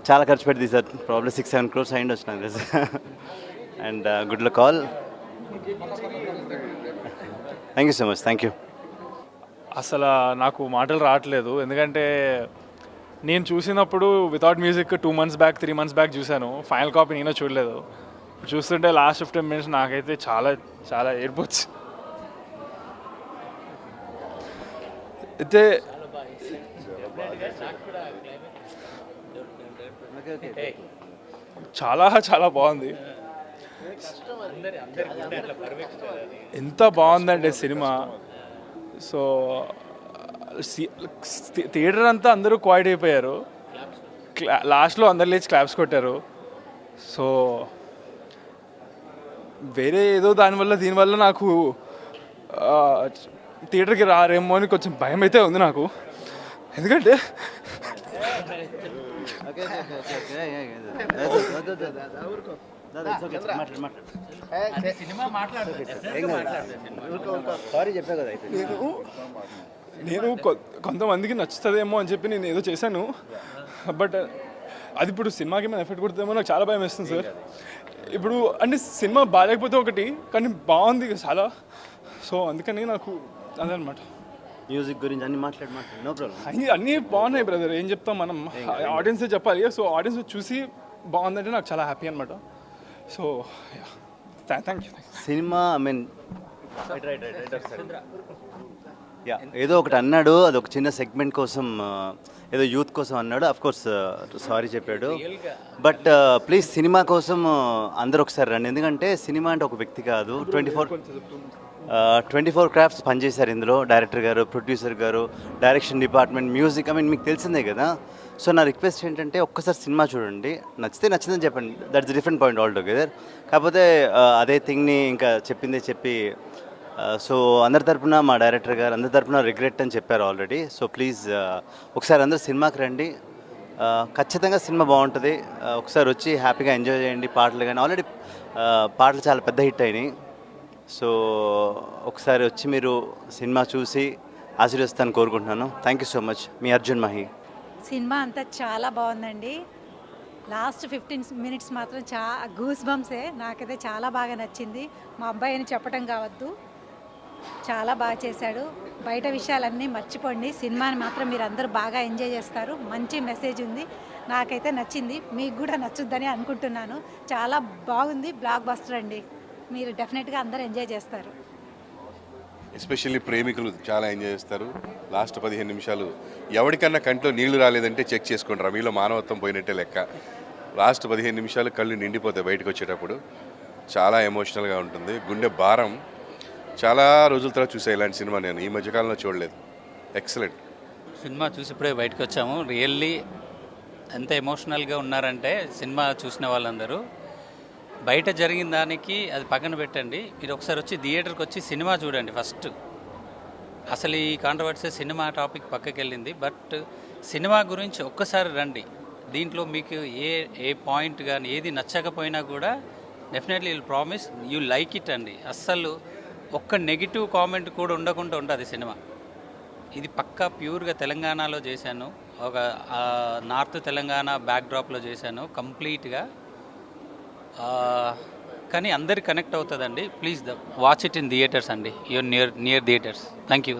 చాలా ఖర్చు పెట్టి తీశారు. ప్రాబ్లీ 6-7 crores అయ్యిండి వచ్చి నాకు తెలిసి. And good luck all. Thank you so much. Thank you. అసలు నాకు మాటలు రావట్లేదు, ఎందుకంటే నేను చూసినప్పుడు without music 2 months back 3 months back చూశాను. ఫైనల్ కాపీ నేను చూడలేదు. చూస్తుంటే లాస్ట్ 15 minutes నాకైతే చాలా చాలా ఏర్పొచ్చు. అయితే చాలా చాలా బాగుంది. ఎంత బాగుందంటే సినిమా. సో థియేటర్ అంతా అందరూ క్వైట్ అయిపోయారు. లాస్ట్లో అందరు లేచి క్లాప్స్ కొట్టారు. సో వేరే ఏదో దీనివల్ల నాకు థియేటర్కి రారేమో అని కొంచెం భయం అయితే ఉంది నాకు. ఎందుకంటే నేను కొంతమందికి నచ్చుతుందేమో అని చెప్పి నేను ఏదో చేశాను. బట్ అది ఇప్పుడు సినిమాకి ఏమైనా ఎఫెక్ట్ కొడుతుందేమో నాకు చాలా భయం వేస్తుంది సార్. ఇప్పుడు అంటే సినిమా బాగాలేకపోతే ఒకటి, కానీ బాగుంది చాలా. సో అందుకని నాకు అదనమాట. మ్యూజిక్ గురించి అన్ని మాట్లాడు. No problem. అన్నీ బాగున్నాయి బ్రదర్, ఏం చెప్తాం మనం, ఆడియన్సే చెప్పాలి. సో ఆడియన్స్ చూసి బాగుందంటే నాకు చాలా హ్యాపీ అనమాట. So thank you. Cinema I mean ఏదో ఒకటి అన్నాడు, అది ఒక చిన్న సెగ్మెంట్ కోసం, ఏదో యూత్ కోసం అన్నాడు. అఫ్ కోర్స్ సారీ చెప్పాడు. బట్ ప్లీజ్ సినిమా కోసం అందరూ ఒకసారి రండి. ఎందుకంటే సినిమా అంటే ఒక వ్యక్తి కాదు, 24 క్రాఫ్ట్స్ పనిచేశారు ఇందులో. డైరెక్టర్ గారు, ప్రొడ్యూసర్ గారు, direction department, music, I mean మీకు తెలిసిందే కదా. సో నా రిక్వెస్ట్ ఏంటంటే ఒక్కసారి సినిమా చూడండి, నచ్చిందని చెప్పండి. That's different point all together. కాకపోతే అదే థింగ్ని ఇంకా చెప్పిందే చెప్పి, సో అందరి తరపున మా డైరెక్టర్ గారు అందరి తరపున రిగ్రెట్ అని చెప్పారు ఆల్రెడీ. సో ప్లీజ్ ఒకసారి అందరూ సినిమాకి రండి. ఖచ్చితంగా సినిమా బాగుంటుంది. ఒకసారి వచ్చి హ్యాపీగా ఎంజాయ్ చేయండి. పాటలు కానీ ఆల్రెడీ పాటలు చాలా పెద్ద హిట్ అయినాయి. సో ఒకసారి వచ్చి మీరు సినిమా చూసి ఆశీర్వదిస్తాను కోరుకుంటున్నాను. Thank you so much. Me Arjun Mahi. Cinema అంతా చాలా బాగుందండి. లాస్ట్ 15 minutes మాత్రం గూస్ బంప్సే. నాకైతే చాలా బాగా నచ్చింది. మా అబ్బాయి అని చెప్పడం కావద్దు, చాలా బాగా చేశాడు. బయట విషయాలన్నీ మర్చిపోండి, సినిమాని మాత్రం మీరు అందరూ బాగా ఎంజాయ్ చేస్తారు. మంచి మెసేజ్ ఉంది, నాకైతే నచ్చింది. మీకు కూడా నచ్చుద్దని అనుకుంటున్నాను. చాలా బాగుంది, బ్లాక్ బస్టర్ అండి. మీరు డెఫినెట్గా అందరూ ఎంజాయ్ చేస్తారు. ఎస్పెషల్లీ ప్రేమికులు చాలా ఎంజాయ్ చేస్తారు. లాస్ట్ 15 నిమిషాలు ఎవరికన్నా కంట్లో నీళ్లు రాలేదంటే చెక్ చేసుకుంటారా, మీలో మానవత్వం పోయినట్టే లెక్క. లాస్ట్ 15 నిమిషాలు కళ్ళు నిండిపోతాయి బయటకు వచ్చేటప్పుడు. చాలా ఎమోషనల్గా ఉంటుంది. గుండె భారం. చాలా రోజుల తర్వాత చూసా ఇలాంటి సినిమా, నేను ఈ మధ్యకాలంలో చూడలేదు. ఎక్సలెంట్ సినిమా చూసి ఇప్పుడే బయటకు వచ్చాము. రియల్లీ ఎంత ఎమోషనల్గా ఉన్నారంటే సినిమా చూసిన వాళ్ళందరూ. బయట జరిగిన దానికి అది పక్కన పెట్టండి, మీరు ఒకసారి వచ్చి థియేటర్కి వచ్చి సినిమా చూడండి ఫస్ట్. అసలు ఈ కాంట్రవర్సీ సినిమా టాపిక్ పక్కకి వెళ్ళింది, బట్ సినిమా గురించి ఒక్కసారి రండి. దీంట్లో మీకు ఏ పాయింట్ కానీ ఏది నచ్చకపోయినా కూడా definitely will promise you like it అండి. అస్సలు ఒక్క నెగిటివ్ కామెంట్ కూడా ఉండకుండా ఉంటుంది సినిమా. ఇది పక్కా ప్యూర్గా తెలంగాణలో చేశాను, ఒక నార్త్ తెలంగాణ బ్యాక్డ్రాప్లో చేశాను కంప్లీట్గా. కానీ అందరికి కనెక్ట్ అవుతుందండి. Please watch it in theatres అండి, your near theatres. Thank you.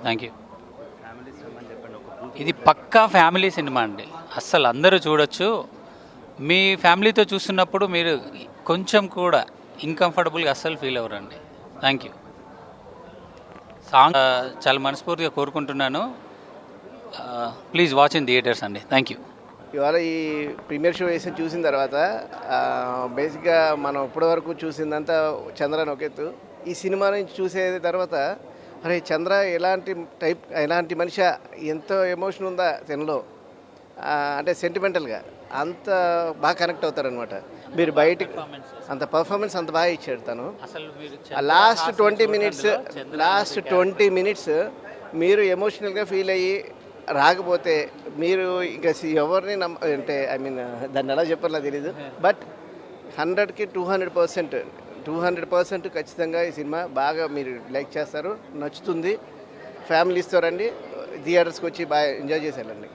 ఇది పక్కా ఫ్యామిలీ సినిమా అండి, అస్సలు అందరూ చూడొచ్చు. మీ ఫ్యామిలీతో చూస్తున్నప్పుడు మీరు కొంచెం కూడా ఇన్కంఫర్టబుల్గా అస్సలు ఫీల్ అవ్వరండి. Thank you. సాంగ్ చాలా మనస్ఫూర్తిగా కోరుకుంటున్నాను. ప్లీజ్ వాచ్ ఇన్ థియేటర్స్ అండి. Thank you. ఇవాళ ఈ ప్రీమియర్ షో వేసి చూసిన తర్వాత బేసిక్గా మనం ఇప్పటివరకు చూసిందంతా చంద్రని ఒక ఎత్తు. ఈ సినిమా నుంచి చూసే తర్వాత అరే చంద్ర ఎలాంటి మనిషి, ఎంతో ఎమోషన్ ఉందా తనలో, అంటే సెంటిమెంటల్గా అంత బాగా కనెక్ట్ అవుతారనమాట. మీరు బయటికి అంత పర్ఫార్మెన్స్ అంత బాగా ఇచ్చాడు తను. లాస్ట్ 20 minutes మీరు ఎమోషనల్గా ఫీల్ అయ్యి రాకపోతే మీరు ఇంకా ఎవరిని అంటే ఐ మీన్ దాన్ని ఎలా చెప్పాలో తెలీదు. బట్ 100కి 200% ఖచ్చితంగా ఈ సినిమా బాగా మీరు లైక్ చేస్తారు, నచ్చుతుంది. ఫ్యామిలీస్తో రండి, థియేటర్స్కి వచ్చి బాగా ఎంజాయ్ చేసేయాలండి.